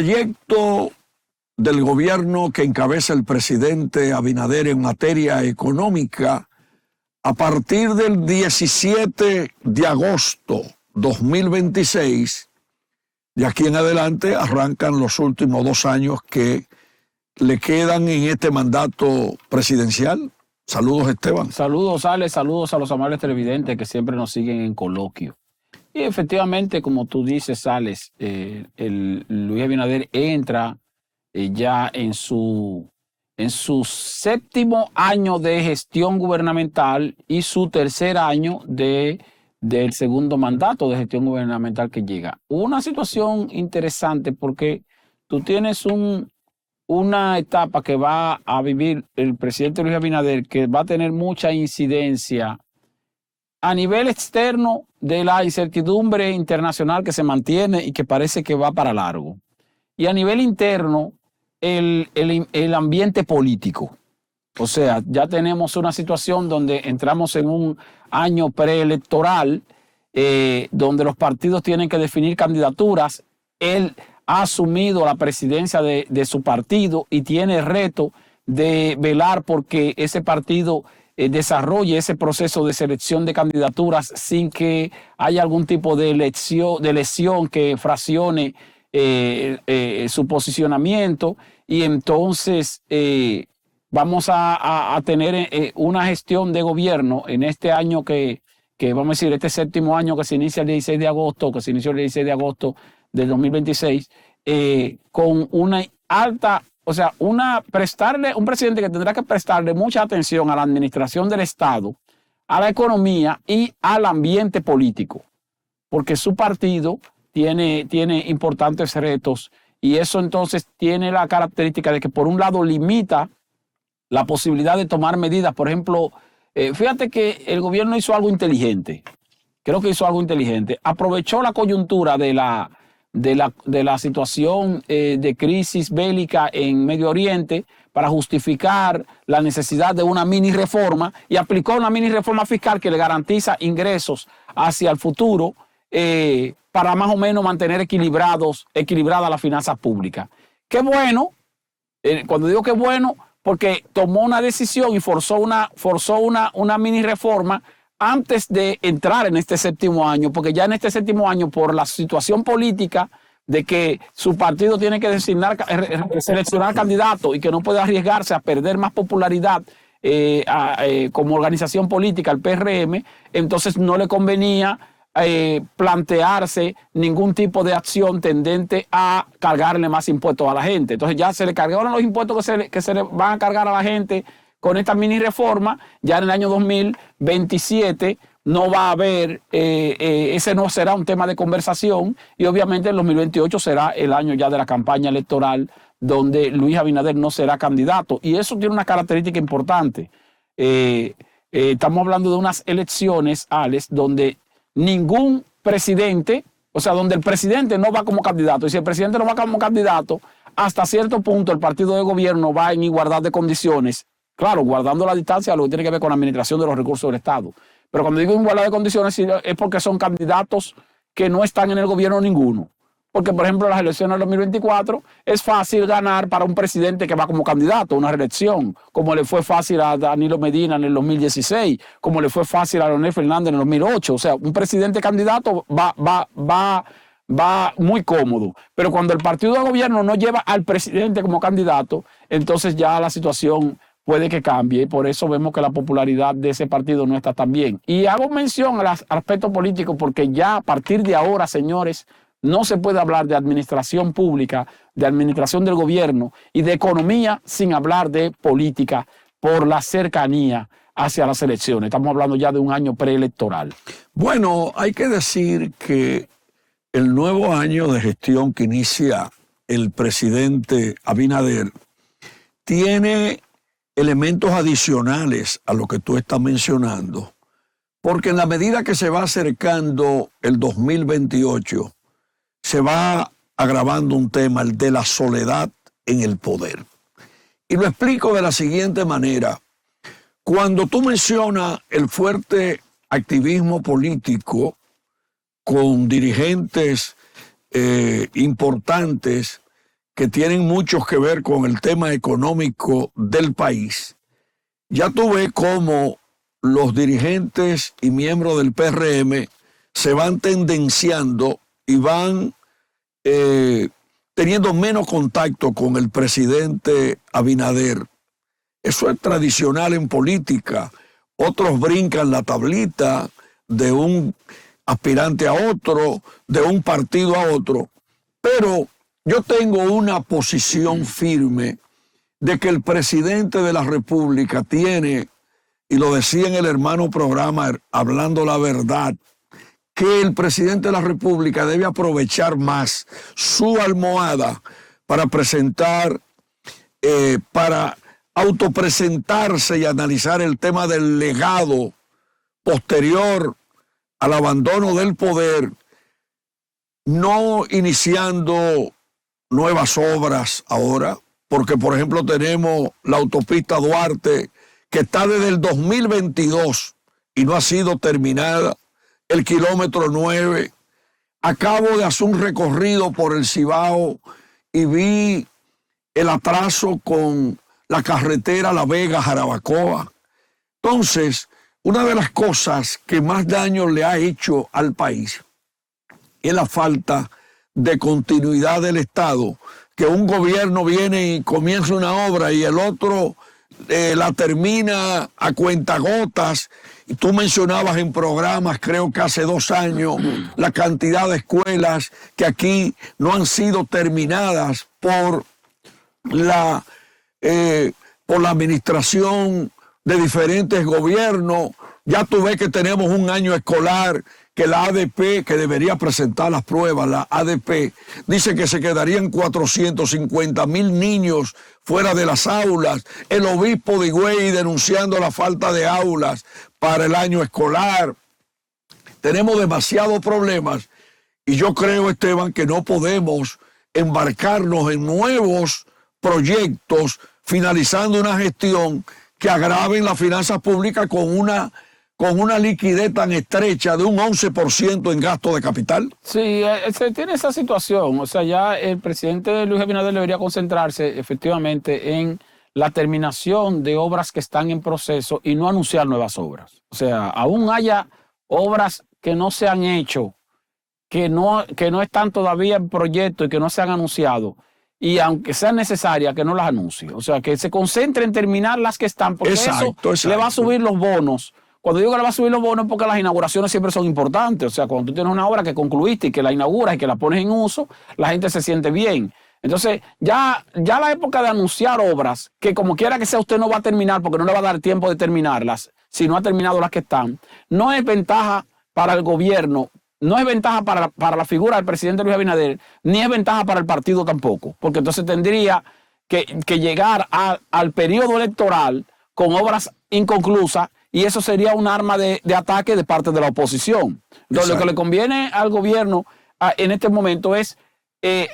Proyecto del gobierno que encabeza el presidente Abinader en materia económica, a partir del 17 de agosto 2026, de aquí en adelante arrancan los últimos 2 años que le quedan en este mandato presidencial. Saludos, Esteban. Saludos, Alex, saludos a los amables televidentes que siempre nos siguen en Coloquio. Y efectivamente, como tú dices, Alex, Luis Abinader entra ya en su 7º año de gestión gubernamental y su 3er año del 2º mandato de gestión gubernamental que llega. Una situación interesante porque tú tienes una etapa que va a vivir el presidente Luis Abinader que va a tener mucha incidencia a nivel externo de la incertidumbre internacional que se mantiene y que parece que va para largo. Y a nivel interno, el ambiente político. O sea, ya tenemos una situación donde entramos en un año preelectoral, donde los partidos tienen que definir candidaturas. Él ha asumido la presidencia de su partido y tiene el reto de velar porque ese partido desarrolle ese proceso de selección de candidaturas sin que haya algún tipo de lesión que fraccione su posicionamiento. Y entonces vamos a tener una gestión de gobierno en este año que vamos a decir, este 7º año que se inicia el 16 de agosto, que se inició el 16 de agosto del 2026, con una alta, o sea, un presidente que tendrá que prestarle mucha atención a la administración del Estado, a la economía y al ambiente político, porque su partido tiene importantes retos y eso entonces tiene la característica de que por un lado limita la posibilidad de tomar medidas. Por ejemplo, fíjate que el gobierno hizo algo inteligente, creo que hizo algo inteligente, aprovechó la coyuntura de la situación de crisis bélica en Medio Oriente para justificar la necesidad de una mini reforma y aplicó una mini reforma fiscal que le garantiza ingresos hacia el futuro para más o menos mantener equilibrada la finanzas públicas. Qué bueno, cuando digo qué bueno, porque tomó una decisión y forzó una mini reforma antes de entrar en este 7º año, porque ya en este 7º año, por la situación política de que su partido tiene que seleccionar candidatos y que no puede arriesgarse a perder más popularidad como organización política, el PRM, entonces no le convenía plantearse ningún tipo de acción tendente a cargarle más impuestos a la gente. Entonces ya se le cargaron los impuestos que se le van a cargar a la gente con esta mini reforma. Ya en el año 2027 no va a haber, ese no será un tema de conversación y obviamente el 2028 será el año ya de la campaña electoral donde Luis Abinader no será candidato y eso tiene una característica importante. Estamos hablando de unas elecciones, Alex, donde ningún presidente, o sea, donde el presidente no va como candidato y si el presidente no va como candidato, hasta cierto punto el partido de gobierno va en igualdad de condiciones. Claro, guardando la distancia a lo que tiene que ver con la administración de los recursos del Estado. Pero cuando digo igualdad de condiciones es porque son candidatos que no están en el gobierno ninguno. Porque, por ejemplo, en las elecciones del 2024 es fácil ganar para un presidente que va como candidato a una reelección, como le fue fácil a Danilo Medina en el 2016, como le fue fácil a Leonel Fernández en el 2008. O sea, un presidente candidato va muy cómodo. Pero cuando el partido de gobierno no lleva al presidente como candidato, entonces ya la situación puede que cambie y por eso vemos que la popularidad de ese partido no está tan bien. Y hago mención al aspecto político porque ya a partir de ahora, señores, no se puede hablar de administración pública, de administración del gobierno y de economía sin hablar de política por la cercanía hacia las elecciones. Estamos hablando ya de un año preelectoral. Bueno, hay que decir que el nuevo año de gestión que inicia el presidente Abinader tiene elementos adicionales a lo que tú estás mencionando, porque en la medida que se va acercando el 2028, se va agravando un tema, el de la soledad en el poder. Y lo explico de la siguiente manera. Cuando tú mencionas el fuerte activismo político con dirigentes importantes que tienen muchos que ver con el tema económico del país, ya tú ves cómo los dirigentes y miembros del PRM se van tendenciando y van teniendo menos contacto con el presidente Abinader. Eso es tradicional en política. Otros brincan la tablita de un aspirante a otro, de un partido a otro. Pero yo tengo una posición firme de que el presidente de la República tiene, y lo decía en el hermano programa Hablando la Verdad, que el presidente de la República debe aprovechar más su almohada para para autopresentarse y analizar el tema del legado posterior al abandono del poder, no iniciando nuevas obras ahora, porque por ejemplo tenemos la autopista Duarte, que está desde el 2022 y no ha sido terminada, el kilómetro 9. Acabo de hacer un recorrido por el Cibao y vi el atraso con la carretera La Vega-Jarabacoa. Entonces, una de las cosas que más daño le ha hecho al país es la falta de continuidad del Estado, que un gobierno viene y comienza una obra y el otro la termina a cuentagotas. Y tú mencionabas en programas, creo que hace 2 años, la cantidad de escuelas que aquí no han sido terminadas por la administración de diferentes gobiernos. Ya tú ves que tenemos un año escolar que la ADP, que debería presentar las pruebas, la ADP, dice que se quedarían 450,000 niños fuera de las aulas. El obispo de Higüey denunciando la falta de aulas para el año escolar. Tenemos demasiados problemas y yo creo, Esteban, que no podemos embarcarnos en nuevos proyectos finalizando una gestión que agraven las finanzas públicas con una liquidez tan estrecha de un 11% en gasto de capital. Sí, se tiene esa situación. O sea, ya el presidente Luis Abinader debería concentrarse efectivamente en la terminación de obras que están en proceso y no anunciar nuevas obras. O sea, aún haya obras que no se han hecho, que no están todavía en proyecto y que no se han anunciado, y aunque sean necesarias, que no las anuncie. O sea, que se concentre en terminar las que están, porque eso le va a subir los bonos. Cuando digo que le va a subir los bonos, porque las inauguraciones siempre son importantes. O sea, cuando tú tienes una obra que concluiste y que la inauguras y que la pones en uso, la gente se siente bien. Entonces, ya la época de anunciar obras, que como quiera que sea usted no va a terminar porque no le va a dar tiempo de terminarlas, si no ha terminado las que están, no es ventaja para el gobierno, no es ventaja para la figura del presidente Luis Abinader, ni es ventaja para el partido tampoco, porque entonces tendría que llegar al periodo electoral con obras inconclusas, y eso sería un arma de ataque de parte de la oposición. Entonces, lo que le conviene al gobierno en este momento es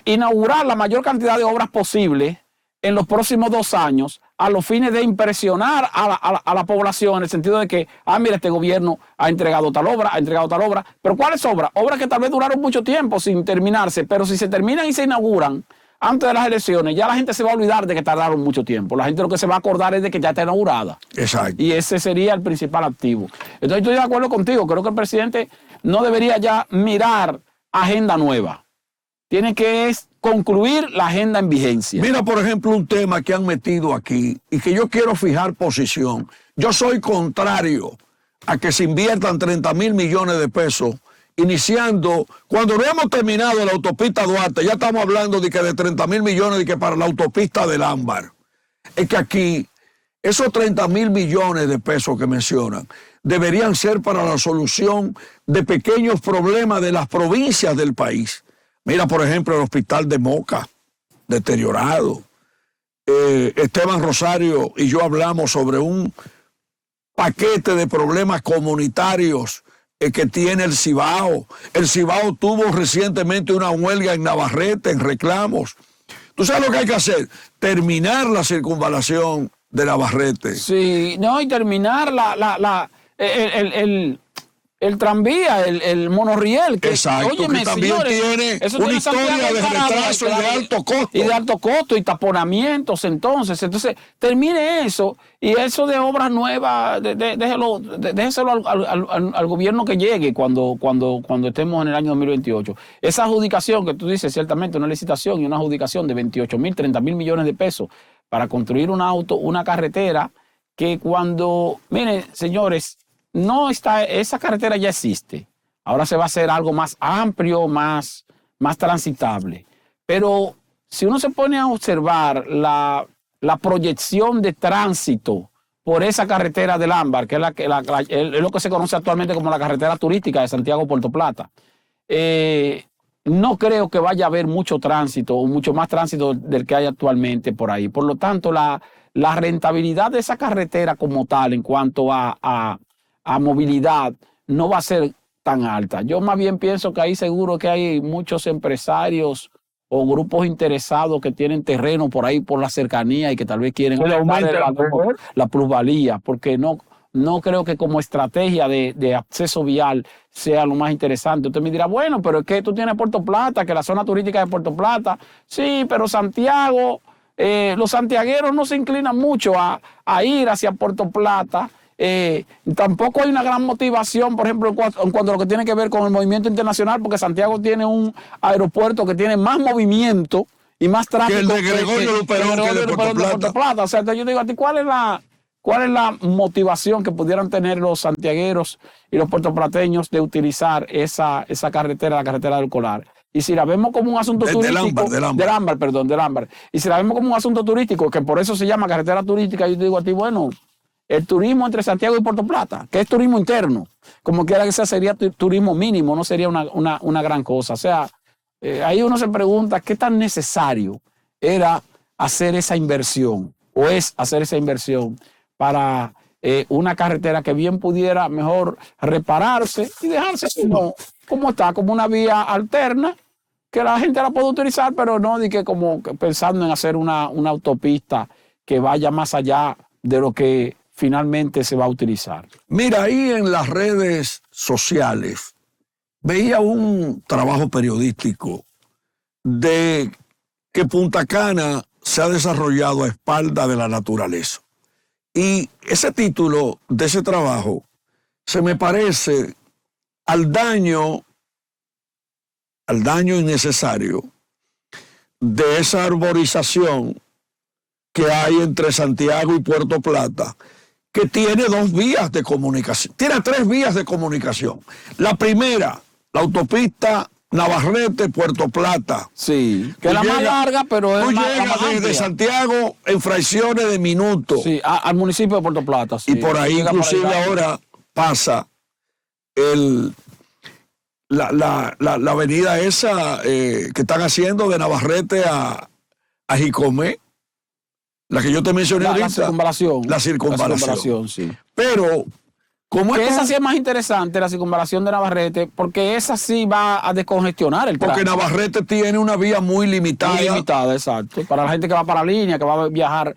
inaugurar la mayor cantidad de obras posible en los próximos 2 años, a los fines de impresionar a la población, en el sentido de que, mira, este gobierno ha entregado tal obra, pero ¿cuáles obras? Obras que tal vez duraron mucho tiempo sin terminarse, pero si se terminan y se inauguran antes de las elecciones, ya la gente se va a olvidar de que tardaron mucho tiempo. La gente lo que se va a acordar es de que ya está inaugurada. Exacto. Y ese sería el principal activo. Entonces estoy de acuerdo contigo. Creo que el presidente no debería ya mirar agenda nueva. Tiene que concluir la agenda en vigencia. Mira, por ejemplo, un tema que han metido aquí y que yo quiero fijar posición. Yo soy contrario a que se inviertan 30,000 millones de pesos iniciando, cuando no hemos terminado la autopista Duarte, ya estamos hablando de 30,000 millones de que para la autopista del Ámbar. Es que aquí, esos 30,000 millones de pesos que mencionan, deberían ser para la solución de pequeños problemas de las provincias del país. Mira, por ejemplo, el hospital de Moca, deteriorado. Esteban Rosario y yo hablamos sobre un paquete de problemas comunitarios que tiene el Cibao. El Cibao tuvo recientemente una huelga en Navarrete, en reclamos. ¿Tú sabes lo que hay que hacer? Terminar la circunvalación de Navarrete. Sí, no, y terminar el tranvía, el monorriel, que, exacto, óyeme, que también señores, tiene eso una tiene historia Santiago de parado, retraso y de alto costo. Y de alto costo y taponamientos, entonces termine eso, y eso de obras nuevas, déjeselo al gobierno que llegue cuando estemos en el año 2028. Esa adjudicación que tú dices, ciertamente una licitación y una adjudicación de 28.000, 30.000 millones de pesos para construir una carretera que miren, señores, no está, esa carretera ya existe. Ahora se va a hacer algo más amplio, más transitable. Pero si uno se pone a observar la proyección de tránsito por esa carretera del Ámbar, que es lo que se conoce actualmente como la carretera turística de Santiago-Puerto Plata, no creo que vaya a haber mucho tránsito o mucho más tránsito del que hay actualmente por ahí. Por lo tanto, la rentabilidad de esa carretera como tal en cuanto a movilidad no va a ser tan alta. Yo más bien pienso que ahí seguro que hay muchos empresarios o grupos interesados que tienen terreno por ahí por la cercanía y que tal vez quieren aumentar la plusvalía, porque no creo que como estrategia de acceso vial sea lo más interesante. Usted me dirá, bueno, pero es que tú tienes Puerto Plata, que la zona turística de Puerto Plata, sí, pero Santiago, los santiagueros no se inclinan mucho a ir hacia Puerto Plata. Tampoco hay una gran motivación, por ejemplo, en cuanto a lo que tiene que ver con el movimiento internacional, porque Santiago tiene un aeropuerto que tiene más movimiento y más tráfico que el de Gregorio Luperón, que de Puerto Plata. O sea, entonces yo digo a ti, ¿cuál es la motivación que pudieran tener los santiagueros y los puertoplateños de utilizar esa carretera, la carretera del Colar? Y si la vemos como un asunto turístico, del Ámbar. Y si la vemos como un asunto turístico, que por eso se llama carretera turística, yo te digo a ti, bueno, el turismo entre Santiago y Puerto Plata, que es turismo interno, como quiera que sea, sería turismo mínimo, no sería una gran cosa. O sea, ahí uno se pregunta qué tan necesario era hacer esa inversión, o es hacer esa inversión para una carretera que bien pudiera mejor repararse y dejarse como está, como una vía alterna, que la gente la puede utilizar, pero no de que como pensando en hacer una autopista que vaya más allá de lo que finalmente se va a utilizar. Mira, ahí en las redes sociales veía un trabajo periodístico de que Punta Cana se ha desarrollado a espalda de la naturaleza. Y ese título de ese trabajo se me parece al daño innecesario de esa arborización que hay entre Santiago y Puerto Plata, que tiene 2 vías de comunicación, tiene 3 vías de comunicación. La primera, la autopista Navarrete-Puerto Plata. Sí, que es la más larga, pero es más amplia. Desde Santiago en fracciones de minutos. Sí, al municipio de Puerto Plata. Sí. Y por ahí inclusive ahora pasa la avenida esa que están haciendo de Navarrete a Jicomé. La que yo te mencioné ahorita. La circunvalación, sí. Pero, ¿cómo es? Esa sí es más interesante, la circunvalación de Navarrete, porque esa sí va a descongestionar el tráfico. Porque Navarrete tiene una vía muy limitada. Muy limitada, exacto. Para la gente que va para la línea, que va a viajar,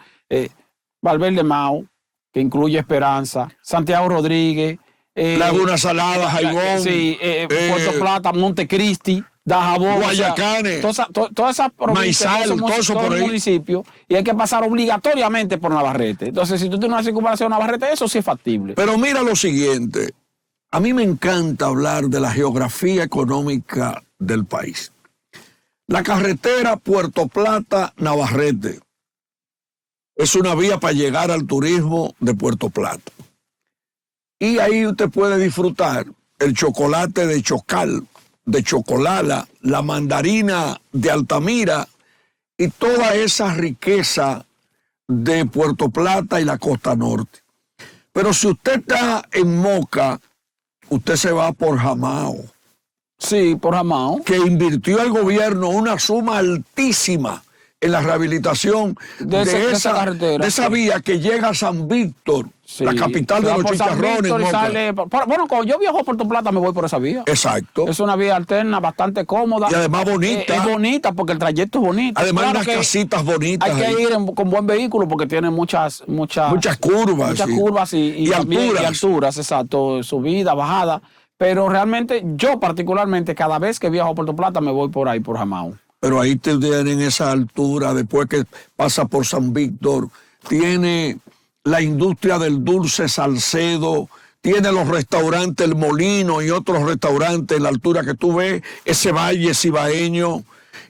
Valverde Mau, que incluye Esperanza, Santiago Rodríguez, Laguna Salada, Jaigón. Sí, Puerto Plata, Montecristi, Dajabón, Guayacanes, todas esas provincias, todos los municipios, y hay que pasar obligatoriamente por Navarrete. Entonces, si tú tienes una circunvalación Navarrete, eso sí es factible. Pero mira lo siguiente, a mí me encanta hablar de la geografía económica del país. La carretera Puerto Plata-Navarrete es una vía para llegar al turismo de Puerto Plata. Y ahí usted puede disfrutar el chocolate de Chocal, de Chocolala, la mandarina de Altamira y toda esa riqueza de Puerto Plata y la costa norte. Pero si usted está en Moca, usted se va por Jamao. Sí, por Jamao. Que invirtió el gobierno una suma altísima en la rehabilitación de esa vía que llega a San Víctor, sí, la capital de los chicharrones. Bueno, cuando yo viajo a Puerto Plata me voy por esa vía. Exacto. Es una vía alterna bastante cómoda. Y además bonita. Es bonita porque el trayecto es bonito. Además hay unas casitas bonitas. Hay que ir con buen vehículo porque tiene muchas curvas. Muchas curvas y alturas. Y alturas, exacto. Subida, bajada. Pero realmente, yo particularmente, cada vez que viajo a Puerto Plata, me voy por ahí, por Jamao. Pero ahí te tienen esa altura, después que pasa por San Víctor, tiene la industria del dulce Salcedo, tiene los restaurantes El Molino y otros restaurantes en la altura que tú ves, ese valle cibaeño,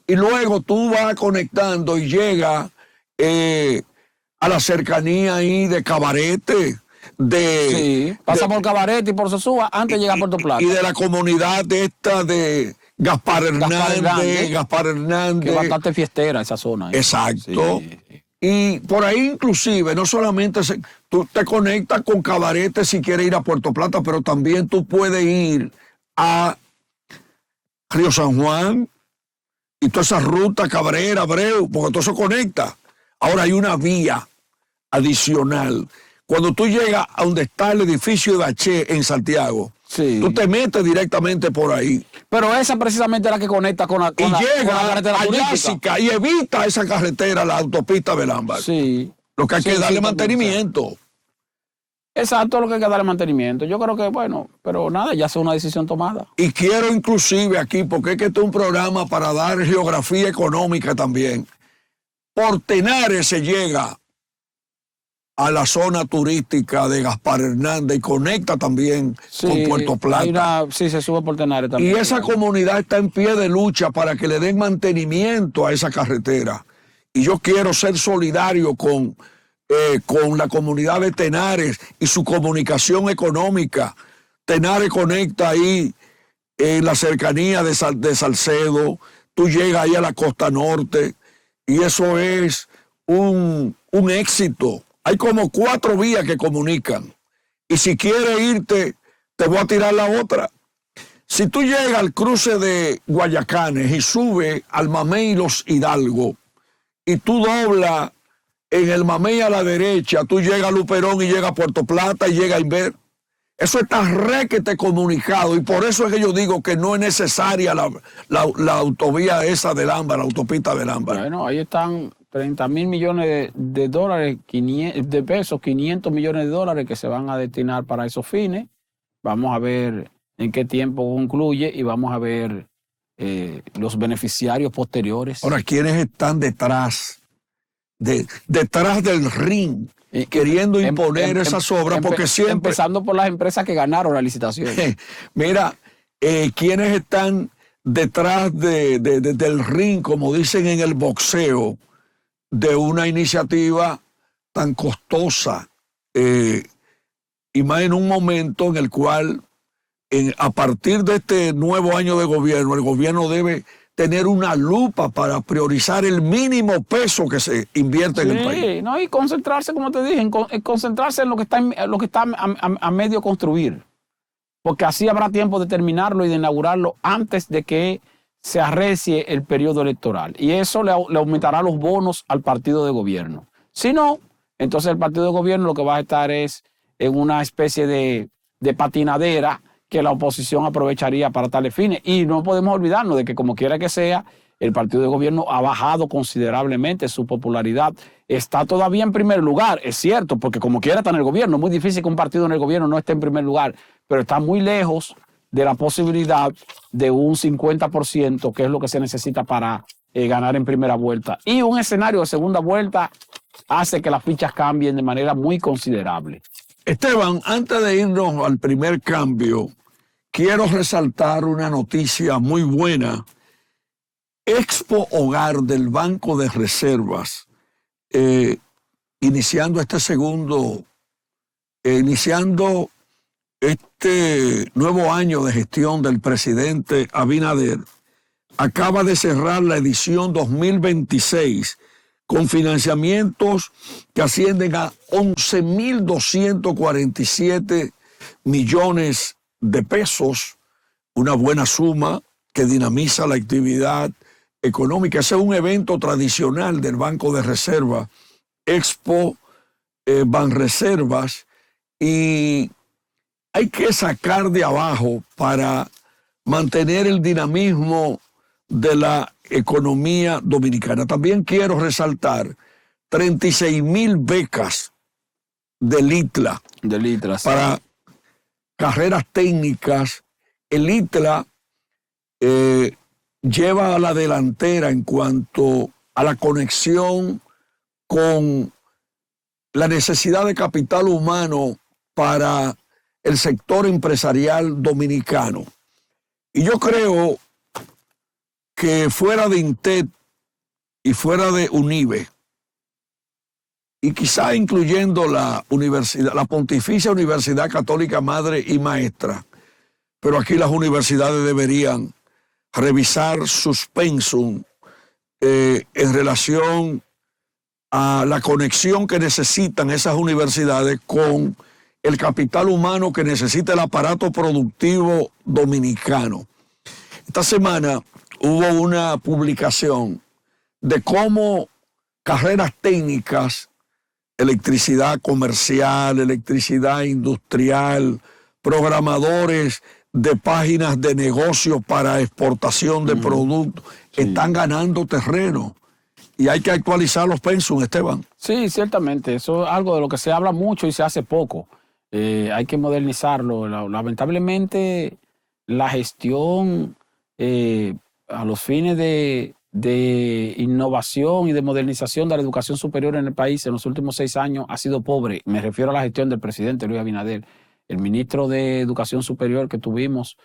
y luego tú vas conectando y llega a la cercanía ahí de Cabarete, Sí, pasa por Cabarete y por Sosúa antes de llegar a Puerto Plata. y de la comunidad esta de Gaspar Hernández, que es bastante fiestera esa zona. Exacto. Sí. Y por ahí inclusive, no solamente tú te conectas con Cabarete si quieres ir a Puerto Plata, pero también tú puedes ir a Río San Juan y toda esa ruta Cabrera, Abreu, porque todo eso conecta. Ahora hay una vía adicional. Cuando tú llegas a donde está el edificio de H en Santiago, Sí. tú te metes directamente por ahí. Pero esa precisamente es la que conecta con la, Y con la llega carretera a turística. Yásica y evita esa carretera, la autopista Belámbar. Sí. Lo que hay que darle también, mantenimiento. Exacto, lo que hay que darle mantenimiento. Yo creo que, bueno, pero nada, ya es una decisión tomada. Y quiero inclusive aquí, porque es que este es un programa para dar geografía económica también. Por Tenares se llega a la zona turística de Gaspar Hernández y conecta también con Puerto Plata. Sí, se sube por Tenares también. Y esa comunidad está en pie de lucha para que le den mantenimiento a esa carretera. Y yo quiero ser solidario con la comunidad de Tenares y su comunicación económica. Tenares conecta ahí en la cercanía de Salcedo, tú llegas ahí a la costa norte y eso es un éxito. Hay como 4 vías que comunican y si quieres irte, te voy a tirar la otra. Si tú llegas al cruce de Guayacanes y subes al Mamey y los Hidalgo y tú doblas en el Mamey a la derecha, tú llegas a Luperón y llegas a Puerto Plata y llegas a Inver. Eso está requete comunicado y por eso es que yo digo que no es necesaria la autovía esa del Ámbar, la autopista del Ámbar. Bueno, ahí están 30.000 millones de dólares, de pesos, 500 millones de dólares que se van a destinar para esos fines. Vamos a ver en qué tiempo concluye y vamos a ver los beneficiarios posteriores. Ahora, ¿quiénes están detrás del ring queriendo imponer esas obras? Porque siempre... Empezando por las empresas que ganaron la licitación. Mira, ¿quiénes están detrás del ring, como dicen en el boxeo, de una iniciativa tan costosa? Y más en un momento en el cual, a partir de este nuevo año de gobierno, el gobierno debe tener una lupa para priorizar el mínimo peso que se invierte en el país. No, y concentrarse, como te dije, concentrarse en lo que está a medio construir. Porque así habrá tiempo de terminarlo y de inaugurarlo antes de que se arrecie el periodo electoral. Y eso le aumentará los bonos al partido de gobierno. Si no, entonces el partido de gobierno lo que va a estar es en una especie de patinadera que la oposición aprovecharía para tales fines. Y no podemos olvidarnos de que, como quiera que sea, el partido de gobierno ha bajado considerablemente su popularidad. Está todavía en primer lugar, es cierto, porque como quiera está en el gobierno. Es muy difícil que un partido en el gobierno no esté en primer lugar, pero está muy lejos de la posibilidad de un 50%, que es lo que se necesita para ganar en primera vuelta. Y un escenario de segunda vuelta hace que las fichas cambien de manera muy considerable. Esteban, antes de irnos al primer cambio, quiero resaltar una noticia muy buena. Expo Hogar del Banco de Reservas, iniciando este nuevo año de gestión del presidente Abinader, acaba de cerrar la edición 2026 con financiamientos que ascienden a 11.247 millones de pesos, una buena suma que dinamiza la actividad económica. Ese es un evento tradicional del Banco de Reserva, Expo Banreservas, y hay que sacar de abajo para mantener el dinamismo de la economía dominicana. También quiero resaltar 36,000 becas de LITLA, De litras. para carreras técnicas el ITLA lleva a la delantera en cuanto a la conexión con la necesidad de capital humano para el sector empresarial dominicano. Y yo creo que fuera de INTET y fuera de UNIBE, y quizá incluyendo la universidad, la Pontificia Universidad Católica Madre y Maestra, pero aquí las universidades deberían revisar sus pensum en relación a la conexión que necesitan esas universidades con el capital humano que necesita el aparato productivo dominicano. Esta semana hubo una publicación de cómo carreras técnicas, electricidad comercial, electricidad industrial, programadores de páginas de negocio para exportación de productos, están ganando terreno. Y hay que actualizar los pensum, Esteban. Sí, ciertamente. Eso es algo de lo que se habla mucho y se hace poco. Hay que modernizarlo. Lamentablemente, la gestión a los fines de innovación y de modernización de la educación superior en el país en los últimos 6 años ha sido pobre. Me refiero a la gestión del presidente Luis Abinader. El ministro de Educación Superior que tuvimos,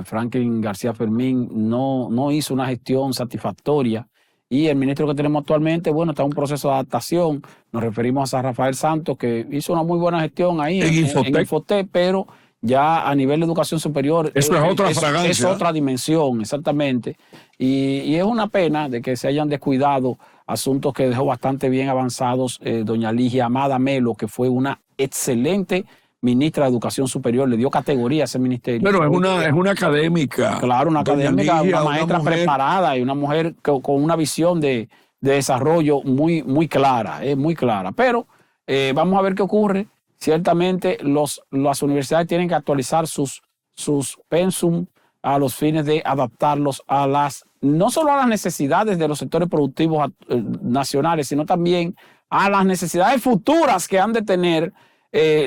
Franklin García Fermín, no hizo una gestión satisfactoria. Y el ministro que tenemos actualmente, bueno, está en un proceso de adaptación. Nos referimos a Rafael Santos, que hizo una muy buena gestión ahí en Infotec, pero ya a nivel de educación superior. Eso es otra fragancia. Es otra dimensión, exactamente. Y es una pena de que se hayan descuidado asuntos que dejó bastante bien avanzados doña Ligia Amada Melo, que fue una excelente ministra de Educación Superior, le dio categoría a ese ministerio. Pero es una académica. Claro, una académica, una maestra preparada y una mujer con una visión de desarrollo muy clara, muy clara. Pero vamos a ver qué ocurre. Ciertamente las universidades tienen que actualizar sus pensum a los fines de adaptarlos a no solo a las necesidades de los sectores productivos nacionales, sino también a las necesidades futuras que han de tener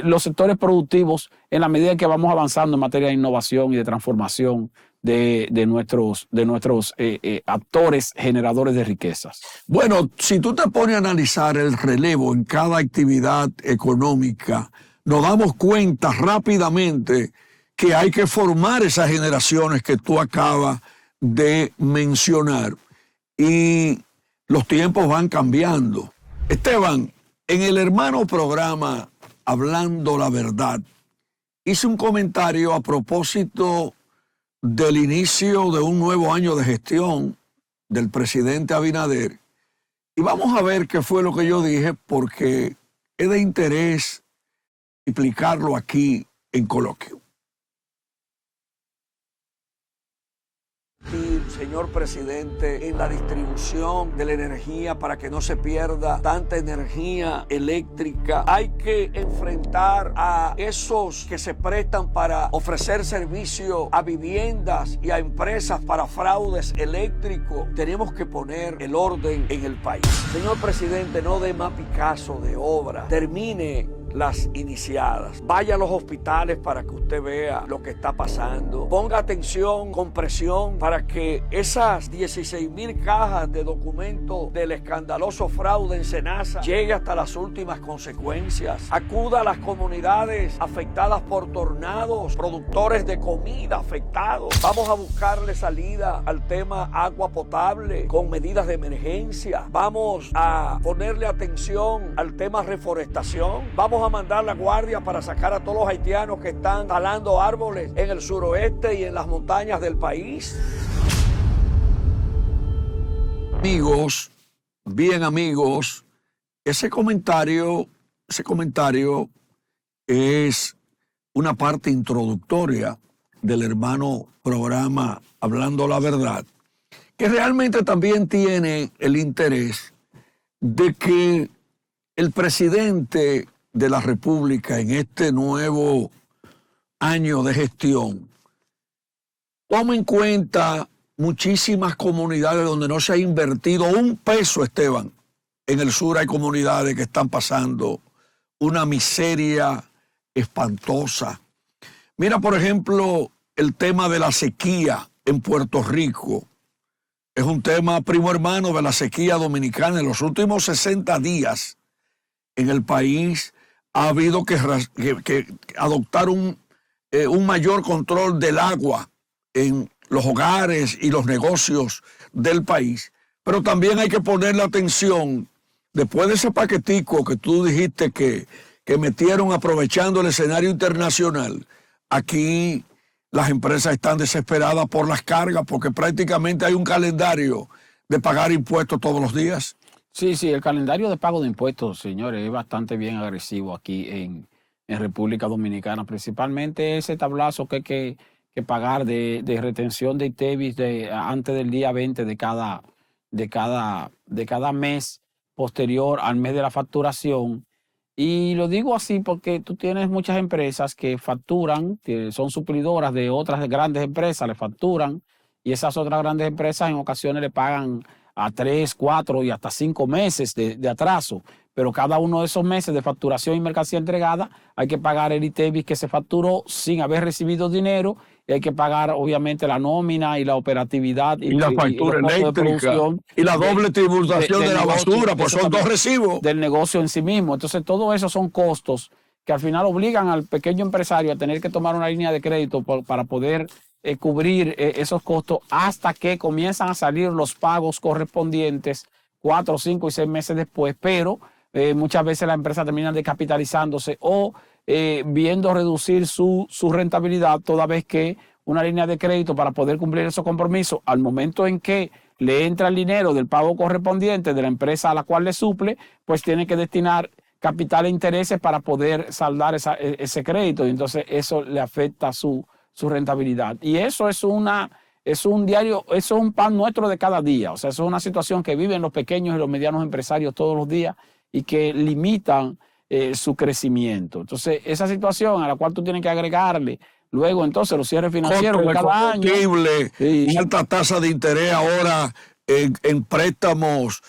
los sectores productivos en la medida en que vamos avanzando en materia de innovación y de transformación de nuestros actores generadores de riquezas. Bueno, si tú te pones a analizar el relevo en cada actividad económica, nos damos cuenta rápidamente que hay que formar esas generaciones que tú acabas de mencionar. Y los tiempos van cambiando. Esteban, en el hermano programa Hablando la Verdad, hice un comentario a propósito del inicio de un nuevo año de gestión del presidente Abinader. Y vamos a ver qué fue lo que yo dije, porque es de interés explicarlo aquí en coloquio. Señor presidente, en la distribución de la energía para que no se pierda tanta energía eléctrica. Hay que enfrentar a esos que se prestan para ofrecer servicio a viviendas y a empresas para fraudes eléctricos. Tenemos que poner el orden en el país. Señor presidente, no dé más Picasso de obra. Termine las iniciadas. Vaya a los hospitales para que usted vea lo que está pasando. Ponga atención con presión para que esas 16,000 cajas de documentos del escandaloso fraude en Senasa llegue hasta las últimas consecuencias. Acuda a las comunidades afectadas por tornados, productores de comida afectados. Vamos a buscarle salida al tema agua potable con medidas de emergencia. Vamos a ponerle atención al tema reforestación. Vamos a mandar la guardia para sacar a todos los haitianos que están talando árboles en el suroeste y en las montañas del país. Amigos, bien amigos, ese comentario es una parte introductoria del hermano programa Hablando la Verdad, que realmente también tiene el interés de que el presidente de la República en este nuevo año de gestión tome en cuenta muchísimas comunidades donde no se ha invertido un peso, Esteban. En el sur hay comunidades que están pasando una miseria espantosa. Mira, por ejemplo, el tema de la sequía en Puerto Rico. Es un tema primo hermano de la sequía dominicana. En los últimos 60 días en el país ha habido que adoptar un mayor control del agua en los hogares y los negocios del país. Pero también hay que ponerle atención, después de ese paquetico que tú dijiste que metieron aprovechando el escenario internacional, aquí las empresas están desesperadas por las cargas porque prácticamente hay un calendario de pagar impuestos todos los días. Sí, el calendario de pago de impuestos, señores, es bastante bien agresivo aquí en República Dominicana, principalmente ese tablazo que hay que pagar de retención de ITEVIS antes del día 20 de cada mes posterior al mes de la facturación. Y lo digo así porque tú tienes muchas empresas que facturan, que son suplidoras de otras grandes empresas, le facturan, y esas otras grandes empresas en ocasiones le pagan a 3, 4 y hasta 5 meses de atraso. Pero cada uno de esos meses de facturación y mercancía entregada hay que pagar el ITEVIS que se facturó sin haber recibido dinero, y hay que pagar obviamente la nómina y la operatividad y la factura eléctrica y la doble tributación de la basura, pues son dos recibos del negocio en sí mismo. Entonces todo eso son costos que al final obligan al pequeño empresario a tener que tomar una línea de crédito para poder cubrir esos costos hasta que comienzan a salir los pagos correspondientes 4, 5 y 6 meses después, pero muchas veces la empresa termina descapitalizándose o viendo reducir su rentabilidad, toda vez que una línea de crédito para poder cumplir esos compromisos, al momento en que le entra el dinero del pago correspondiente de la empresa a la cual le suple, pues tiene que destinar capital e intereses para poder saldar ese crédito, y entonces eso le afecta su rentabilidad. Y eso es un pan nuestro de cada día. O sea, eso es una situación que viven los pequeños y los medianos empresarios todos los días y que limitan su crecimiento. Entonces, esa situación a la cual tú tienes que agregarle luego entonces los cierres financieros de cada año. Sí. Alta tasa de interés ahora en préstamos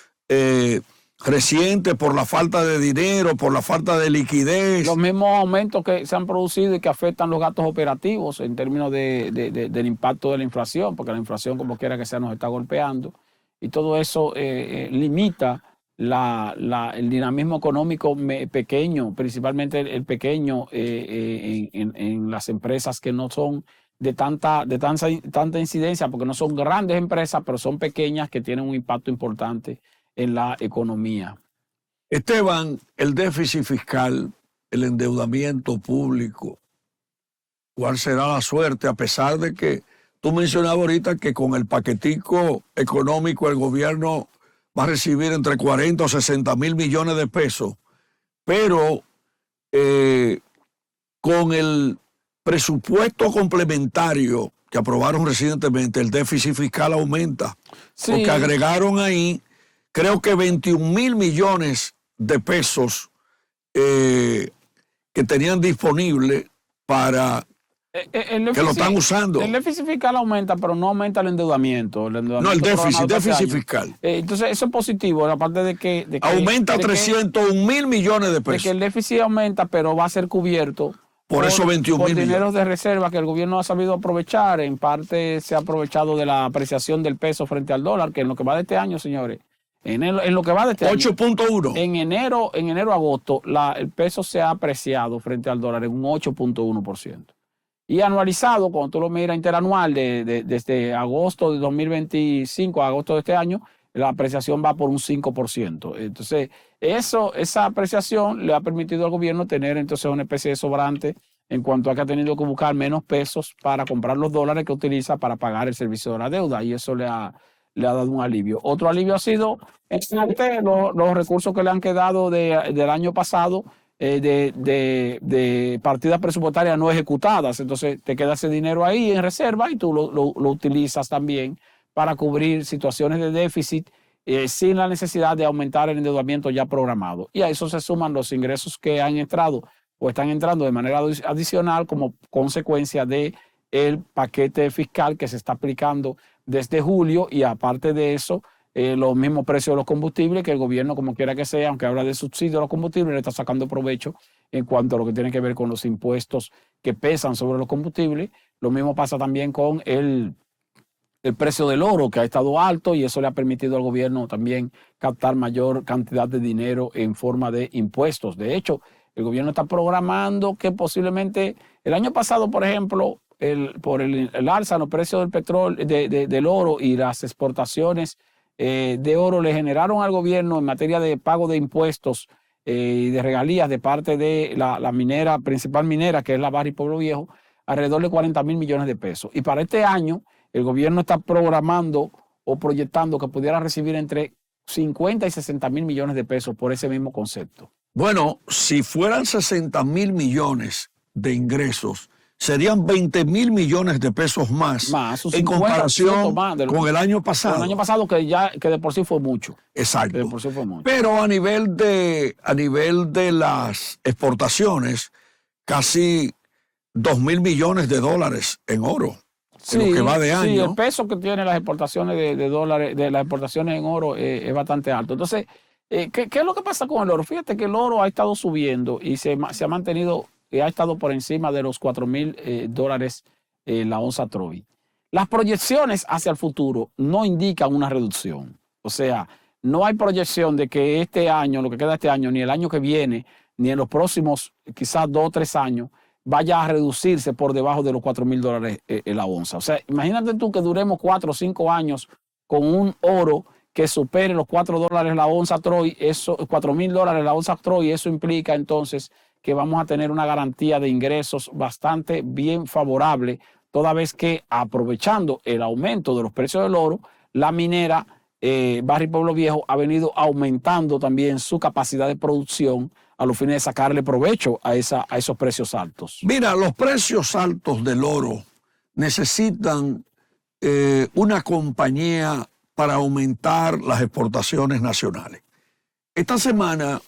recientes por la falta de dinero, por la falta de liquidez. Los mismos aumentos que se han producido y que afectan los gastos operativos en términos del impacto de la inflación, porque la inflación, como quiera que sea, nos está golpeando. Y todo eso limita el dinamismo económico pequeño, principalmente el pequeño en las empresas que no son de tanta incidencia, porque no son grandes empresas, pero son pequeñas que tienen un impacto importante en la economía. Esteban, el déficit fiscal, el endeudamiento público, ¿cuál será la suerte? A pesar de que tú mencionabas ahorita que con el paquetico económico el gobierno va a recibir entre 40 o 60 mil millones de pesos, pero con el presupuesto complementario que aprobaron recientemente, el déficit fiscal aumenta, Sí. Porque agregaron ahí, creo que 21 mil millones de pesos que tenían disponible para que lo están usando. El déficit fiscal aumenta, pero no aumenta el endeudamiento. No, el déficit fiscal. Entonces, eso es positivo, aparte de que aumenta 301 mil millones de pesos. De que el déficit aumenta, pero va a ser cubierto por esos 21 mil dineros de reserva que el gobierno ha sabido aprovechar. En parte se ha aprovechado de la apreciación del peso frente al dólar, que en lo que va de este año, señores, en lo que va de este 8.1. En enero, agosto, el peso se ha apreciado frente al dólar en un 8.1%. Y anualizado, cuando tú lo miras interanual, desde agosto de 2025 a agosto de este año, la apreciación va por un 5%. Entonces, esa apreciación le ha permitido al gobierno tener entonces una especie de sobrante en cuanto a que ha tenido que buscar menos pesos para comprar los dólares que utiliza para pagar el servicio de la deuda, y eso le ha dado un alivio. Otro alivio ha sido los recursos que le han quedado del año pasado, de partidas presupuestarias no ejecutadas. Entonces te queda ese dinero ahí en reserva y tú lo utilizas también para cubrir situaciones de déficit sin la necesidad de aumentar el endeudamiento ya programado. Y a eso se suman los ingresos que han entrado o están entrando de manera adicional como consecuencia del paquete fiscal que se está aplicando desde julio, y aparte de eso, los mismos precios de los combustibles, que el gobierno, como quiera que sea, aunque habla de subsidio a los combustibles, le está sacando provecho en cuanto a lo que tiene que ver con los impuestos que pesan sobre los combustibles, Lo mismo pasa también con el precio del oro, que ha estado alto, y eso le ha permitido al gobierno también captar mayor cantidad de dinero en forma de impuestos. De hecho, el gobierno está programando que posiblemente el año pasado, por ejemplo, por el alza en los precios del petróleo, del oro y las exportaciones de oro le generaron al gobierno en materia de pago de impuestos y de regalías de parte de la minera, principal minera, que es la Barrick Pueblo Viejo, alrededor de 40,000 millones de pesos. Y para este año, el gobierno está programando o proyectando que pudiera recibir entre 50 y 60,000 millones de pesos por ese mismo concepto. Bueno, si fueran 60,000 millones de ingresos, serían 20,000 millones de pesos más en comparación con el año pasado. Con el año pasado, que de por sí fue mucho. Exacto. Que de por sí fue mucho. Pero a nivel de las exportaciones, casi 2,000 millones de dólares en oro. Sí, en lo que va de año. Sí, el peso que tienen las exportaciones de dólares, de las exportaciones en oro es bastante alto. Entonces, ¿qué es lo que pasa con el oro? Fíjate que el oro ha estado subiendo y se ha mantenido, ha estado por encima de los $4,000 la onza Troy. Las proyecciones hacia el futuro no indican una reducción. O sea, no hay proyección de que este año, lo que queda de este año, ni el año que viene, ni en los próximos quizás 2 o 3 años, vaya a reducirse por debajo de los $4,000 la onza. O sea, imagínate tú que duremos 4 o 5 años con un oro que supere los $4 la onza Troy, eso, $4,000 la onza Troy, eso implica entonces que vamos a tener una garantía de ingresos bastante bien favorable, toda vez que, aprovechando el aumento de los precios del oro, la minera Barrick Pueblo Viejo ha venido aumentando también su capacidad de producción a los fines de sacarle provecho a esos precios altos. Mira, los precios altos del oro necesitan una compañía para aumentar las exportaciones nacionales. Esta semana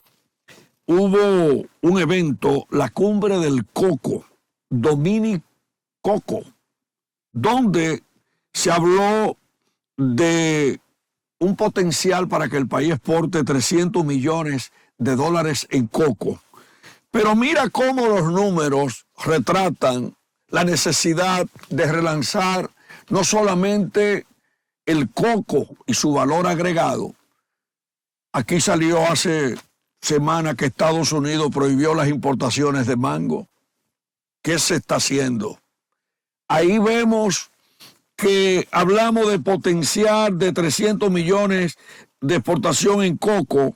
hubo un evento, la Cumbre del Coco, Dominic Coco, donde se habló de un potencial para que el país exporte 300 millones de dólares en coco. Pero mira cómo los números retratan la necesidad de relanzar no solamente el coco y su valor agregado. Aquí salió hace semana que Estados Unidos prohibió las importaciones de mango. ¿Qué se está haciendo? Ahí vemos que hablamos de potencial de 300 millones de exportación en coco,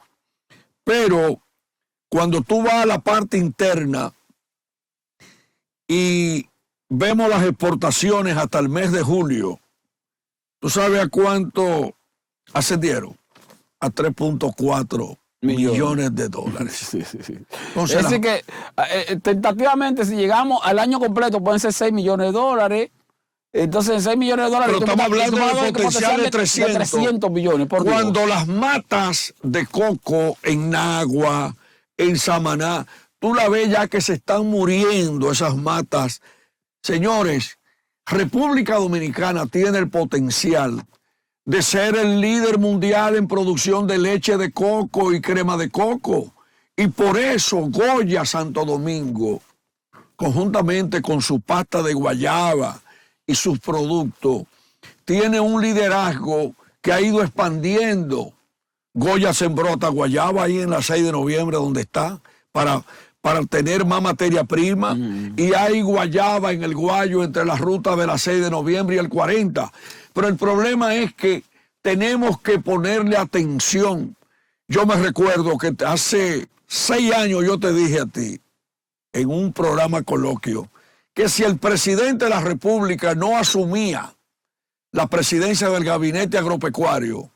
pero cuando tú vas a la parte interna y vemos las exportaciones hasta el mes de julio, ¿tú sabes a cuánto ascendieron? A 3.4 millones de dólares. Sí. Entonces, es decir que tentativamente, si llegamos al año completo, pueden ser 6 millones de dólares. Entonces, 6 millones de dólares. Pero estamos hablando de potencial de 300 millones. Cuando las matas de coco en Nagua, en Samaná, tú la ves ya que se están muriendo esas matas. Señores, República Dominicana tiene el potencial de ser el líder mundial en producción de leche de coco y crema de coco. Y por eso Goya Santo Domingo, conjuntamente con su pasta de guayaba y sus productos, tiene un liderazgo que ha ido expandiendo. Goya sembró hasta guayaba ahí en la 6 de noviembre, donde está, para tener más materia prima. Y hay guayaba en el Guayo entre las rutas de la 6 de noviembre y el 40. Pero el problema es que tenemos que ponerle atención. Yo me recuerdo que hace 6 años yo te dije a ti, en un programa coloquio, que si el presidente de la República no asumía la presidencia del gabinete agropecuario,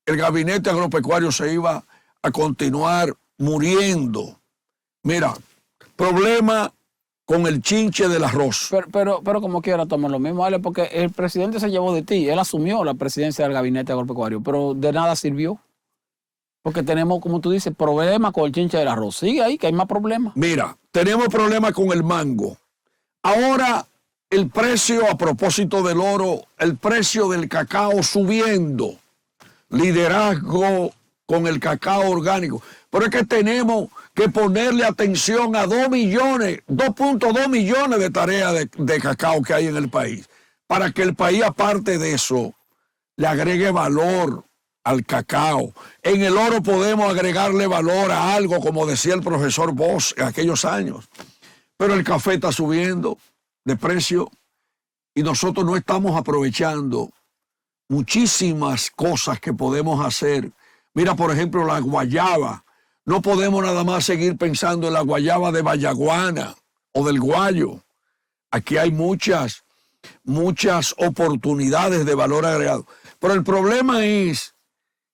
el gabinete agropecuario se iba a continuar muriendo. Mira, problema con el chinche del arroz. Pero como quiera, toma lo mismo, ¿vale? Porque el presidente se llevó de ti, él asumió la presidencia del gabinete agropecuario, pero de nada sirvió. Porque tenemos, como tú dices, problemas con el chinche del arroz. Sigue ahí, que hay más problemas. Mira, tenemos problemas con el mango. Ahora, el precio, a propósito del oro, el precio del cacao subiendo. Liderazgo con el cacao orgánico. Pero es que tenemos que ponerle atención a 2 millones, 2.2 millones de tareas de cacao que hay en el país, para que el país, aparte de eso, le agregue valor al cacao. En el oro podemos agregarle valor a algo, como decía el profesor Bosch en aquellos años. Pero el café está subiendo de precio y nosotros no estamos aprovechando muchísimas cosas que podemos hacer. Mira, por ejemplo, la guayaba. No podemos nada más seguir pensando en la guayaba de Vallaguana o del Guayo. Aquí hay muchas oportunidades de valor agregado. Pero el problema es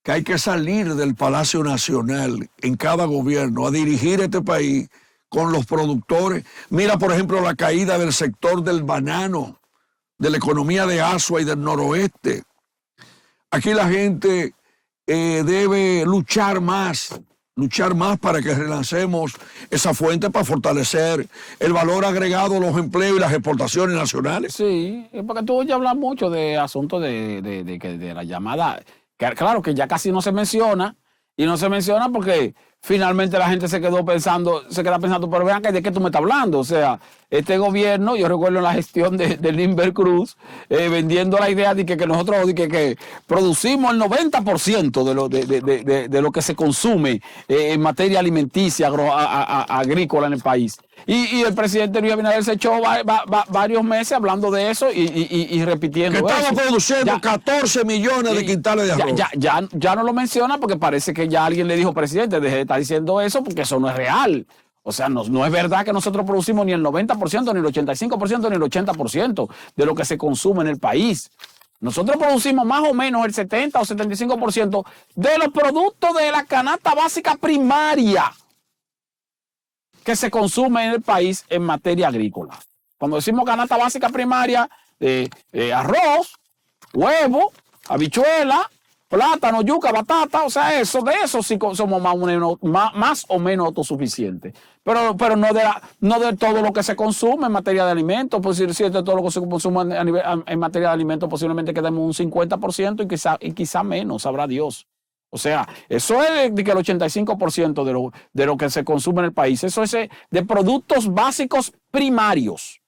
que hay que salir del Palacio Nacional en cada gobierno a dirigir este país con los productores. Mira, por ejemplo, la caída del sector del banano, de la economía de Asua y del noroeste. Aquí la gente debe luchar más para que relancemos esa fuente para fortalecer el valor agregado, los empleos y las exportaciones nacionales. Sí, porque tú ya hablas mucho de asuntos de la llamada, que claro que ya casi no se menciona, y no se menciona porque finalmente la gente se queda pensando, pero vean que de qué tú me estás hablando. O sea, este gobierno, yo recuerdo la gestión de Limber Cruz, vendiendo la idea de que nosotros que producimos el 90% de lo que se consume en materia alimenticia, agrícola en el país. Y el presidente Luis Abinader se echó varios meses hablando de eso y repitiendo que eso. estaba produciendo 14 millones de quintales de arroz. Ya no lo menciona porque parece que ya alguien le dijo, presidente, deje de estar diciendo eso porque eso no es real. O sea, no es verdad que nosotros producimos ni el 90%, ni el 85%, ni el 80% de lo que se consume en el país. Nosotros producimos más o menos el 70 o 75% de los productos de la canasta básica primaria que se consume en el país en materia agrícola. Cuando decimos canasta básica primaria, arroz, huevo, habichuela, plátano, yuca, batata, o sea, de eso sí somos más o menos autosuficientes. Pero no de todo lo que se consume en materia de alimentos. Pues si de todo lo que se consume en materia de alimentos, posiblemente quedemos un 50% y quizá menos, sabrá Dios. O sea, eso es de que el 85% de lo que se consume en el país, eso es de productos básicos primarios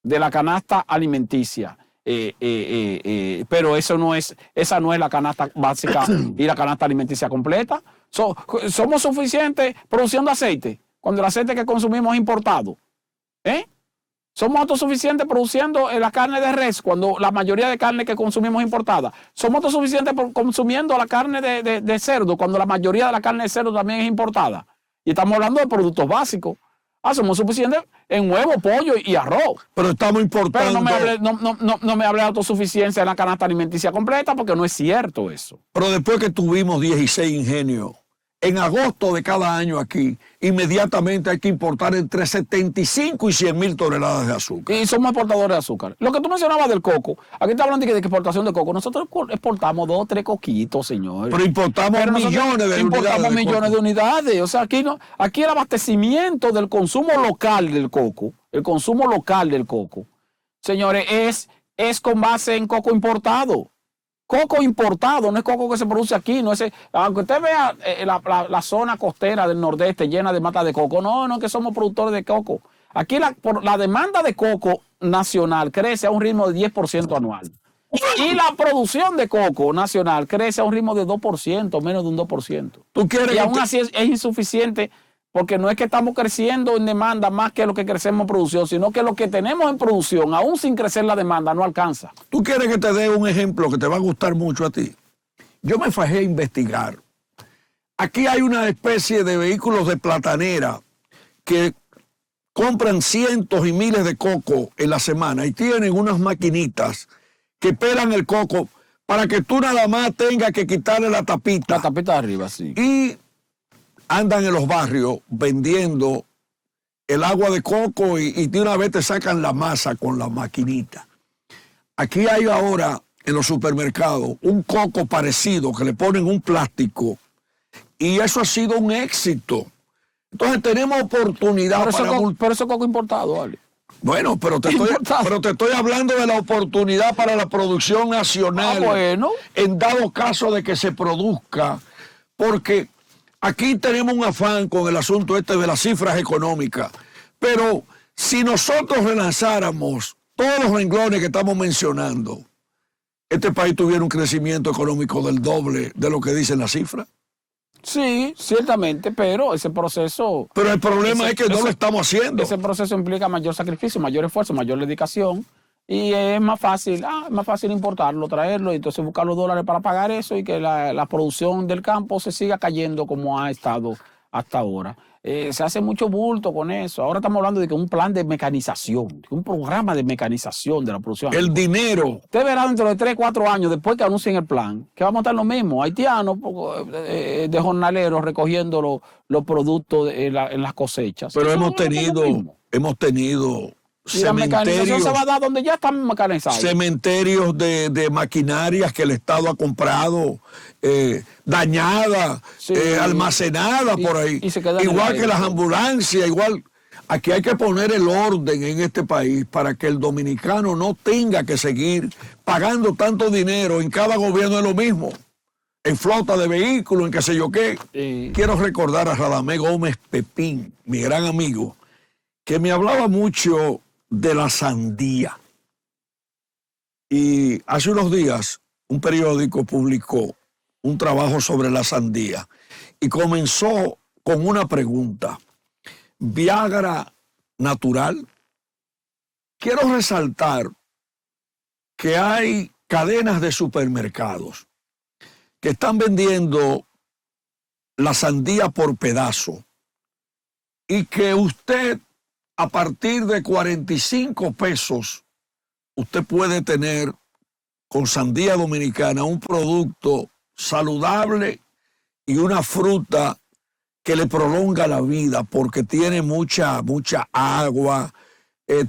de la canasta alimenticia. Pero esa no es la canasta básica y la canasta alimenticia completa. Somos suficientes produciendo aceite cuando el aceite que consumimos es importado. Somos autosuficientes produciendo la carne de res cuando la mayoría de carne que consumimos es importada. Somos autosuficientes consumiendo la carne de cerdo cuando la mayoría de la carne de cerdo también es importada. Y estamos hablando de productos básicos. Somos suficientes en huevo, pollo y arroz. Pero estamos importando. Pero no me hable de autosuficiencia en la canasta alimenticia completa porque no es cierto eso. Pero después que tuvimos 16 ingenios, en agosto de cada año aquí, inmediatamente hay que importar entre 75 y 100 mil toneladas de azúcar. Y somos exportadores de azúcar. Lo que tú mencionabas del coco, aquí te hablan de exportación de coco. Nosotros exportamos 2 o 3 coquitos, señor. Pero importamos millones de unidades. O sea, aquí el abastecimiento del consumo local del coco, señores, es con base en coco importado. Coco importado, no es coco que se produce aquí, no es, aunque usted vea la zona costera del nordeste llena de matas de coco, no que somos productores de coco. Aquí la demanda de coco nacional crece a un ritmo de 10% anual. Y la producción de coco nacional crece a un ritmo de 2%, menos de un 2%. Y aún así es insuficiente porque no es que estamos creciendo en demanda más que lo que crecemos en producción, sino que lo que tenemos en producción, aún sin crecer la demanda, no alcanza. ¿Tú quieres que te dé un ejemplo que te va a gustar mucho a ti? Yo me fajé a investigar. Aquí hay una especie de vehículos de platanera que compran cientos y miles de coco en la semana y tienen unas maquinitas que pelan el coco para que tú nada más tengas que quitarle la tapita. La tapita de arriba, sí. Y andan en los barrios vendiendo el agua de coco y de una vez te sacan la masa con la maquinita. Aquí hay ahora en los supermercados un coco parecido que le ponen un plástico y eso ha sido un éxito. Entonces tenemos oportunidad pero eso coco importado, ¿vale? Bueno, pero te estoy hablando de la oportunidad para la producción nacional. Bueno. En dado caso de que se produzca, porque Aquí tenemos un afán con el asunto este de las cifras económicas, pero si nosotros relanzáramos todos los renglones que estamos mencionando, este país tuviera un crecimiento económico del doble de lo que dicen las cifras. Sí, ciertamente, pero ese proceso... Pero el problema es que no lo estamos haciendo. Ese proceso implica mayor sacrificio, mayor esfuerzo, mayor dedicación, y es más fácil importarlo, traerlo, y entonces buscar los dólares para pagar eso y que la producción del campo se siga cayendo como ha estado hasta ahora. Se hace mucho bulto con eso. Ahora estamos hablando de que un plan de mecanización, un programa de mecanización de la producción. El dinero. Usted verá dentro de 3, 4 años, después que anuncien el plan, que vamos a estar lo mismo, haitianos de jornaleros recogiendo los productos en las cosechas. Pero hemos tenido y la mecanización se va a dar donde ya están mecanizados. Cementerios de maquinarias que el Estado ha comprado, dañadas, sí, almacenadas por ahí. Igual que las ambulancias, igual. Aquí hay que poner el orden en este país para que el dominicano no tenga que seguir pagando tanto dinero. En cada gobierno es lo mismo. En flota de vehículos, en qué sé yo qué. Sí. Quiero recordar a Radamés Gómez Pepín, mi gran amigo, que me hablaba mucho de la sandía. Y hace unos días un periódico publicó un trabajo sobre la sandía y comenzó con una pregunta: ¿Viagra natural? Quiero resaltar que hay cadenas de supermercados que están vendiendo la sandía por pedazo y que usted, a partir de 45 pesos, usted puede tener con sandía dominicana un producto saludable y una fruta que le prolonga la vida porque tiene mucha agua,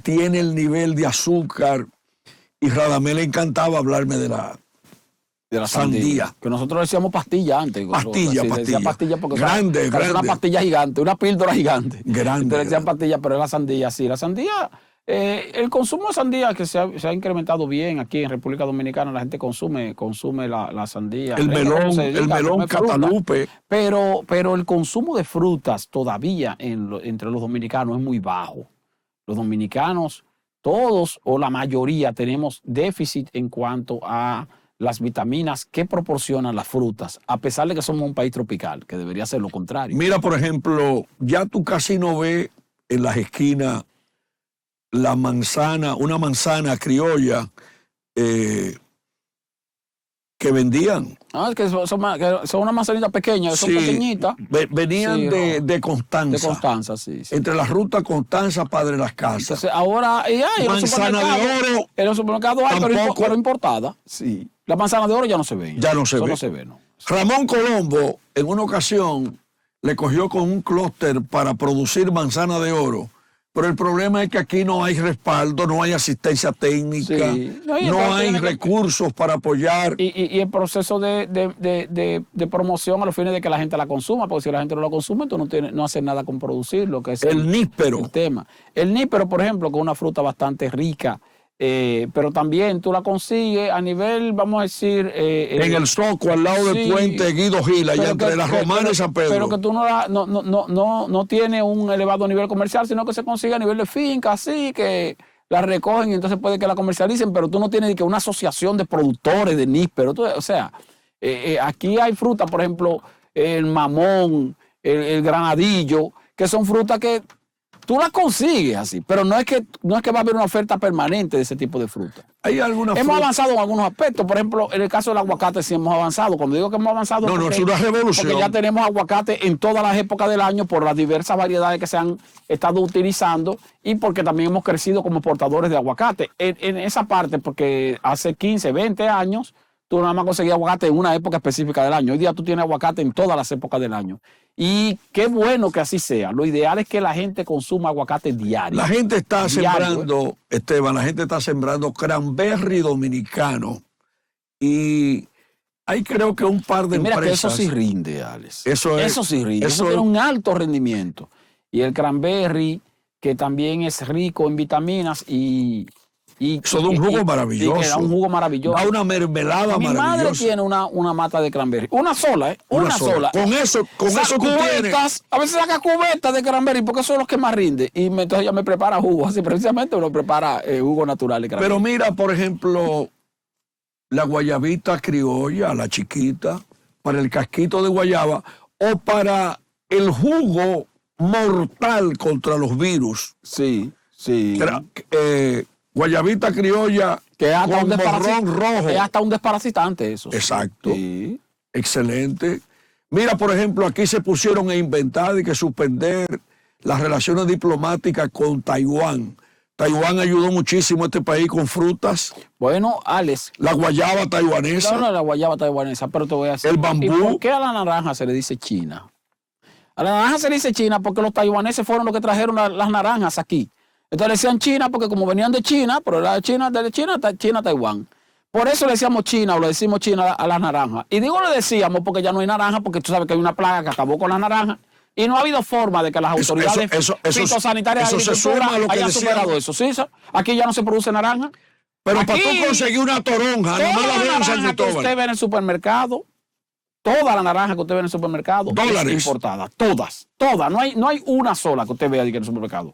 tiene el nivel de azúcar. Y Radamés le encantaba hablarme de la sandía. Que nosotros decíamos pastilla antes. Pastilla. Pastilla porque grande. Es una pastilla gigante, una píldora gigante. Grande. Entonces decían pastilla, pero es la sandía, sí. La sandía, el consumo de sandía que se ha incrementado bien aquí en República Dominicana, la gente consume la sandía. El melón Catalupe. Pero el consumo de frutas todavía entre los dominicanos es muy bajo. Los dominicanos, todos o la mayoría, tenemos déficit en cuanto a las vitaminas que proporcionan las frutas, a pesar de que somos un país tropical, que debería ser lo contrario. Mira, por ejemplo, ya tú casi no ves en las esquinas una manzana criolla que vendían. Es que son una manzanita pequeña, son pequeñitas. Venían sí, de Constanza. De Constanza, sí. Entre la ruta Constanza, Padre Las Casas. Entonces, ahora manzana de oro. En los supermercados hay, pero importada. Sí. La manzana de oro ya no se ve. Ya no se ve. No se ve, no. Ramón Colombo, en una ocasión, le cogió con un clúster para producir manzana de oro. Pero el problema es que aquí no hay respaldo, no hay asistencia técnica, sí, no hay recursos para apoyar. Y el proceso de promoción a los fines de que la gente la consuma, porque si la gente no la consume, tú no haces nada con producirlo, que es el níspero. El tema. El níspero, por ejemplo, que es una fruta bastante rica, pero también tú la consigues a nivel, vamos a decir... en el Soco, al lado del puente Guido Gil, allá entre la Romana y San Pedro. Pero que tú no tiene un elevado nivel comercial, sino que se consigue a nivel de finca, así que la recogen y entonces puede que la comercialicen, pero tú no tienes que una asociación de productores de níspero. O sea, aquí hay frutas, por ejemplo, el mamón, el granadillo, que son frutas que... Tú la consigues así, pero no es que va a haber una oferta permanente de ese tipo de fruta. Hemos avanzado en algunos aspectos. Por ejemplo, en el caso del aguacate sí hemos avanzado. Cuando digo que hemos avanzado... No, es una revolución. Porque ya tenemos aguacate en todas las épocas del año por las diversas variedades que se han estado utilizando y porque también hemos crecido como portadores de aguacate. En esa parte, porque hace 15, 20 años... Tú nada más conseguías aguacate en una época específica del año. Hoy día tú tienes aguacate en todas las épocas del año. Y qué bueno que así sea. Lo ideal es que la gente consuma aguacate diario. La gente está sembrando, Esteban, la gente está sembrando cranberry dominicano. Y hay creo que un par de empresas. Mira que eso sí rinde, Alex. Eso sí rinde. Eso tiene un alto rendimiento. Y el cranberry, que también es rico en vitaminas y Eso da un jugo maravilloso. Y que da un jugo maravilloso. Da una mermelada Mi maravillosa. madre tiene una mata de cranberry. Una sola, ¿eh? Una sola. Con eso tú tienes. A veces saca cubetas de cranberry porque eso es lo que más rinde. Y entonces ella me prepara jugo. Así precisamente me prepara jugo natural de cranberry. Pero mira, por ejemplo, la guayabita criolla, la chiquita, para el casquito de guayaba o para el jugo mortal contra los virus. Sí, sí. Guayabita criolla que es hasta con morrón rojo. Es hasta un desparasitante eso. Exacto. Sí. Excelente. Mira, por ejemplo, aquí se pusieron a inventar y que suspender las relaciones diplomáticas con Taiwán. Taiwán ayudó muchísimo a este país con frutas. Bueno, Alex. La guayaba taiwanesa. No, la guayaba taiwanesa, pero te voy a decir. El bambú. ¿Y por qué a la naranja se le dice China? A la naranja se le dice China porque los taiwaneses fueron los que trajeron las naranjas aquí. Entonces le decían China porque como venían de China, pero era de China, Taiwán. Por eso le decíamos China o le decimos China a las naranjas. Y digo le decíamos porque ya no hay naranja, porque tú sabes que hay una plaga que acabó con las naranjas. Y no ha habido forma de que las autoridades fitosanitarias de agricultura hayan superado eso. ¿Sí? Aquí ya no se produce naranja. Pero aquí, para tú conseguir una toronja, nomás la veo en San Cristóbal. Que usted ve en el supermercado, toda la naranja que usted ve en el supermercado dólares. Es importada. Todas. No hay una sola que usted vea en el supermercado.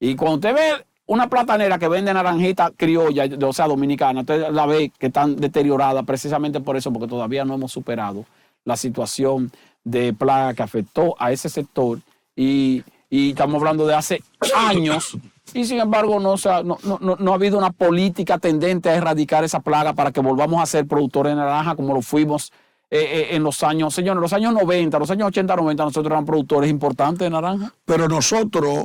Y cuando usted ve una platanera que vende naranjita criolla, o sea, dominicana, usted la ve que están deterioradas precisamente por eso, porque todavía no hemos superado la situación de plaga que afectó a ese sector y estamos hablando de hace años y sin embargo no ha habido una política tendente a erradicar esa plaga para que volvamos a ser productores de naranja como lo fuimos en los años, señores, los años 90, los años 80, 90, nosotros éramos productores importantes de naranja. Pero nosotros,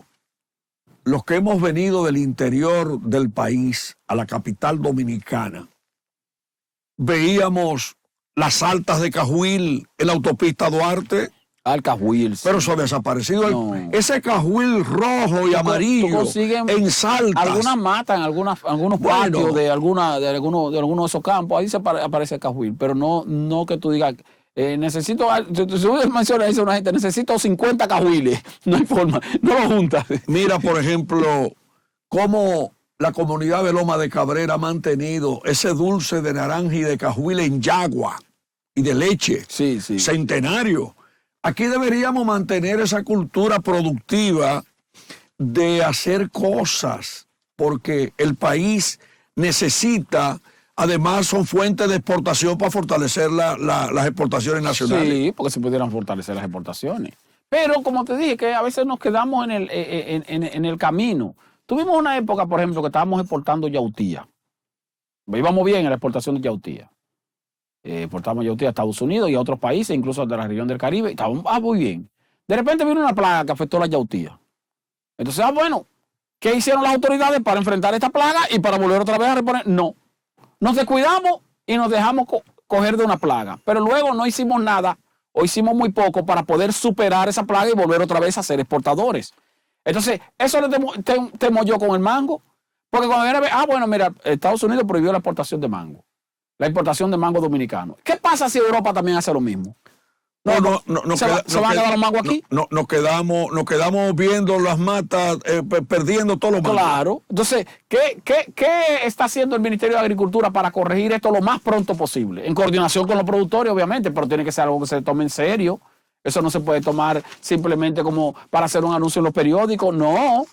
los que hemos venido del interior del país a la capital dominicana, veíamos las altas de Cajuil en la autopista Duarte. Al Cajuil. Sí. Pero eso ha desaparecido. No. Ese Cajuil rojo y amarillo en Saltas. Algunas matan, algunos patios de algunos de esos campos. Ahí se aparece el Cajuil. Pero no que tú digas, necesito, si mencionas eso a una gente, necesito 50 cajuiles. No hay forma, no lo juntas. Mira, por ejemplo, cómo la comunidad de Loma de Cabrera ha mantenido ese dulce de naranja y de cajuil en yagua y de leche. Sí. Centenario. Aquí deberíamos mantener esa cultura productiva de hacer cosas, porque el país necesita, además son fuentes de exportación para fortalecer las exportaciones nacionales. Sí, porque se pudieran fortalecer las exportaciones. Pero como te dije, que a veces nos quedamos en el camino. Tuvimos una época, por ejemplo, que estábamos exportando yautía. Íbamos bien en la exportación de yautía. Exportamos yautía a Estados Unidos y a otros países, incluso de la región del Caribe. Estábamos muy bien. De repente vino una plaga que afectó la yautía. Entonces, bueno, ¿qué hicieron las autoridades para enfrentar esta plaga y para volver otra vez a reponer? No. Nos descuidamos y nos dejamos coger de una plaga. Pero luego no hicimos nada o hicimos muy poco para poder superar esa plaga y volver otra vez a ser exportadores. Entonces, eso le temo yo con el mango. Porque cuando viene a ver, bueno, mira, Estados Unidos prohibió la exportación de mango. La importación de mango dominicano. ¿Qué pasa si Europa también hace lo mismo? ¿Se van a quedar los mangos aquí? Nos quedamos viendo las matas, perdiendo todos los mangos. Claro. Entonces, ¿qué está haciendo el Ministerio de Agricultura para corregir esto lo más pronto posible? En coordinación con los productores, obviamente, pero tiene que ser algo que se tome en serio. Eso no se puede tomar simplemente como para hacer un anuncio en los periódicos. No.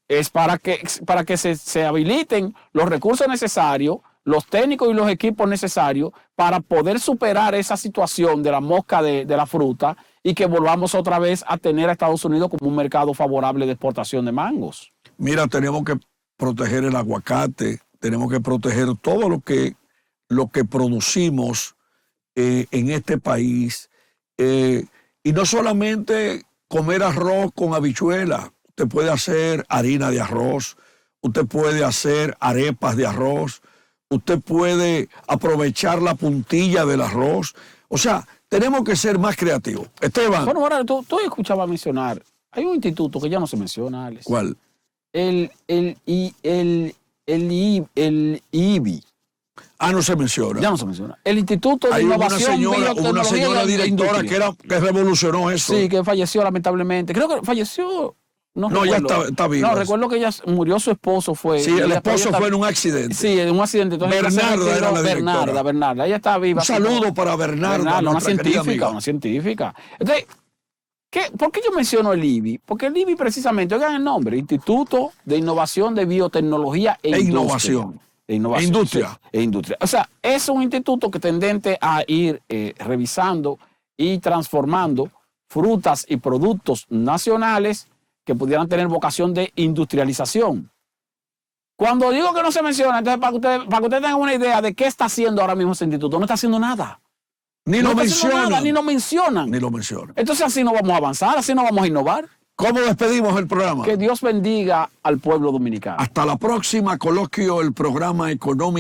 Es para que se habiliten los recursos necesarios, los técnicos y los equipos necesarios para poder superar esa situación de la mosca de la fruta y que volvamos otra vez a tener a Estados Unidos como un mercado favorable de exportación de mangos. Mira, tenemos que proteger el aguacate, tenemos que proteger todo lo que producimos en este país. Y no solamente comer arroz con habichuela, usted puede hacer harina de arroz, usted puede hacer arepas de arroz, usted puede aprovechar la puntilla del arroz. O sea, tenemos que ser más creativos. Esteban. Bueno, ahora tú escuchabas mencionar, hay un instituto que ya no se menciona, Alex. ¿Cuál? El IBI. Ah, no se menciona. Ya no se menciona. El Instituto de Innovación, una señora directora que revolucionó eso. Sí, que falleció lamentablemente. Creo que falleció No, ya está viva. No, recuerdo que ella murió, su esposo fue. Sí, el esposo fue en un accidente. Sí, en un accidente. Entonces, Bernarda era la directora. Bernarda. Ella está viva. Un saludo para Bernarda, una nuestra querida científica, amiga. una científica. Entonces, ¿por qué yo menciono el IBI? Porque el IBI precisamente, oigan el nombre, Instituto de Innovación de Biotecnología e Innovación. Industria. Sí, e industria. O sea, es un instituto que tendente a ir revisando y transformando frutas y productos nacionales que pudieran tener vocación de industrialización. Cuando digo que no se menciona, entonces para que ustedes tengan una idea de qué está haciendo ahora mismo ese instituto, no está haciendo nada. Ni lo mencionan. Ni lo mencionan. Ni lo mencionan. Entonces así no vamos a avanzar, así no vamos a innovar. ¿Cómo despedimos el programa? Que Dios bendiga al pueblo dominicano. Hasta la próxima, coloquio, el programa económico.